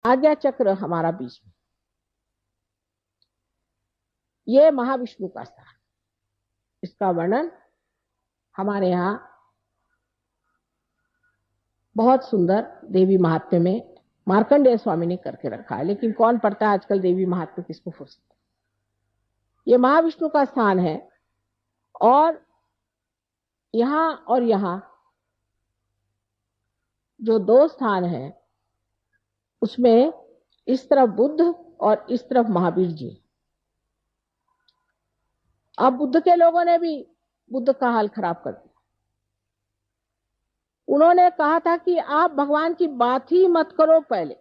आज्ञा चक्र हमारा बीच में, ये महाविष्णु का स्थान। इसका वर्णन हमारे यहाँ बहुत सुंदर देवी महात्म्य में मार्कंडेय स्वामी ने करके रखा है, लेकिन कौन पढ़ता है आजकल देवी महात्म्य, किसको फुर्सत। ये महाविष्णु का स्थान है और यहाँ जो दो स्थान हैं उसमें इस तरफ बुद्ध और इस तरफ महावीर जी। अब बुद्ध के लोगों ने भी बुद्ध का हाल खराब कर दिया। उन्होंने कहा था कि आप भगवान की बात ही मत करो, पहले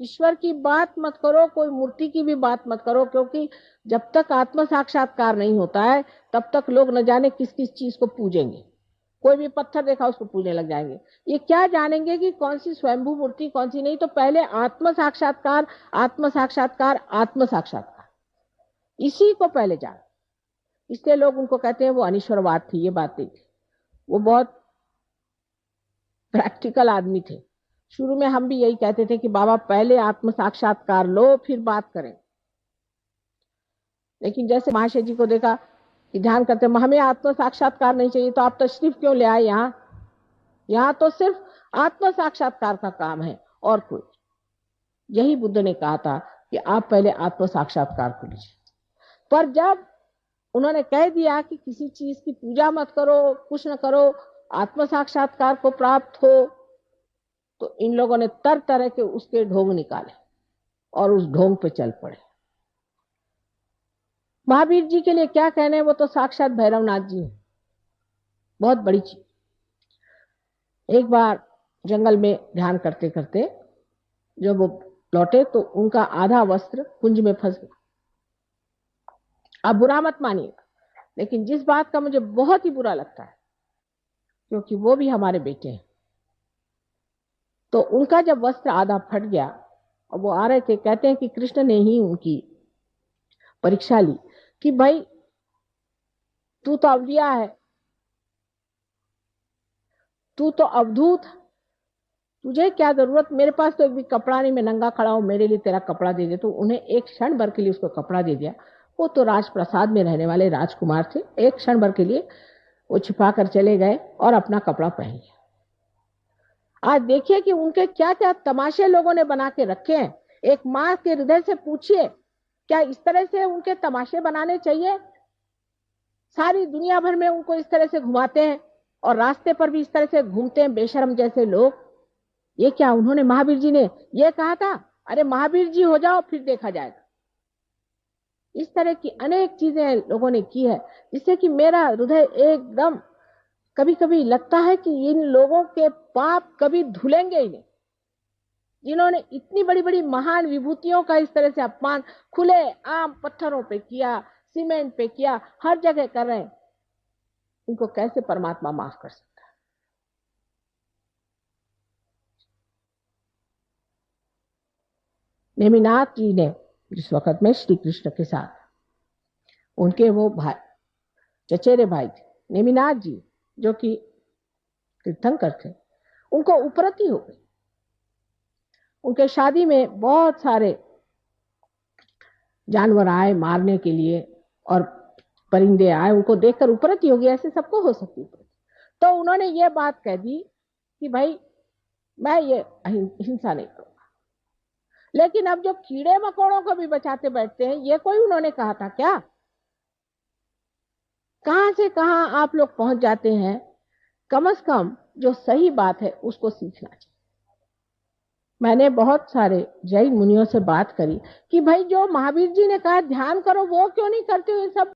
ईश्वर की बात मत करो, कोई मूर्ति की भी बात मत करो, क्योंकि जब तक आत्म साक्षात्कार नहीं होता है तब तक लोग न जाने किस किस चीज को पूजेंगे। कोई भी पत्थर देखा उसको पूजने लग जाएंगे। ये क्या जानेंगे कि कौन सी स्वयंभू मूर्ति कौन सी नहीं। तो पहले आत्म साक्षात्कार, आत्म साक्षात्कार, आत्म साक्षात्कार, इसी को पहले जान। इसलिए लोग उनको कहते हैं वो अनिश्वरवाद थी। ये बात नहीं थी, वो बहुत प्रैक्टिकल आदमी थे। शुरू में हम भी यही कहते थे कि बाबा पहले आत्म साक्षात्कार लो फिर बात करें। लेकिन जैसे महाशय जी को देखा कि ध्यान करते हमें आत्म साक्षात्कार नहीं चाहिए, तो आप तशरीफ क्यों ले आए यहाँ तो सिर्फ आत्म साक्षात्कार का काम है और कोई। यही बुद्ध ने कहा था कि आप पहले आत्म साक्षात्कार को लीजिए। पर जब उन्होंने कह दिया कि किसी चीज की पूजा मत करो, कुछ न करो, आत्म साक्षात्कार को प्राप्त हो, तो इन लोगों ने तरह तरह के उसके ढोंग निकाले और उस ढोंग पे चल पड़े। महावीर जी के लिए क्या कहने, वो तो साक्षात भैरवनाथ जी हैं, बहुत बड़ी चीज। एक बार जंगल में ध्यान करते करते जब वो लौटे तो उनका आधा वस्त्र कुंज में फंस गया। आप बुरा मत मानिएगा, लेकिन जिस बात का मुझे बहुत ही बुरा लगता है, क्योंकि वो भी हमारे बेटे हैं, तो उनका जब वस्त्र आधा फट गया और वो आ रहे थे, कहते हैं कि कृष्ण ने ही उनकी परीक्षा ली कि भाई तू तो अवलिया है, तू तो अवधूत, तुझे क्या जरूरत, मेरे पास तो एक भी कपड़ा नहीं, मैं नंगा खड़ा हूं, मेरे लिए तेरा कपड़ा दे दे। तो उन्हें एक क्षण भर के लिए उसको कपड़ा दे दिया। वो तो राजप्रसाद में रहने वाले राजकुमार थे, एक क्षण भर के लिए वो छिपा कर चले गए और अपना कपड़ा पहन लिया। आज देखिए कि उनके क्या क्या तमाशे लोगों ने बना के रखे हैं। एक माँ के हृदय से पूछिए, क्या इस तरह से उनके तमाशे बनाने चाहिए? सारी दुनिया भर में उनको इस तरह से घुमाते हैं और रास्ते पर भी इस तरह से घूमते हैं बेशर्म जैसे लोग। ये क्या, उन्होंने महावीर जी ने ये कहा था, अरे महावीर जी हो जाओ फिर देखा जाएगा। इस तरह की अनेक चीजें लोगों ने की है, जिससे कि मेरा हृदय एकदम कभी कभी लगता है कि इन लोगों के पाप कभी धुलेंगे ही नहीं, जिन्होंने इतनी बड़ी बड़ी महान विभूतियों का इस तरह से अपमान खुले आम पत्थरों पे किया, सीमेंट पे किया, हर जगह कर रहे हैं। इनको कैसे परमात्मा माफ कर सकता है? नेमिनाथ जी ने जिस वक्त में श्री कृष्ण के साथ, उनके वो भाई, चचेरे भाई थे नेमिनाथ जी, जो कि तीर्थंकर थे, उनको उपरती हो गई। उनके शादी में बहुत सारे जानवर आए मारने के लिए और परिंदे आए, उनको देखकर उपरती हो गई। ऐसे सबको हो सकती है। तो उन्होंने ये बात कह दी कि भाई मैं ये हिंसा नहीं करूंगा। लेकिन अब जो कीड़े मकोड़ों को भी बचाते बैठते हैं, ये कोई उन्होंने कहा था क्या? कहां से कहां आप लोग पहुंच जाते हैं। कम से कम जो सही बात है उसको सीखना चाहिए। मैंने बहुत सारे जैन मुनियों से बात करी कि भाई जो महावीर जी ने कहा ध्यान करो, वो क्यों नहीं करते हो ये सब।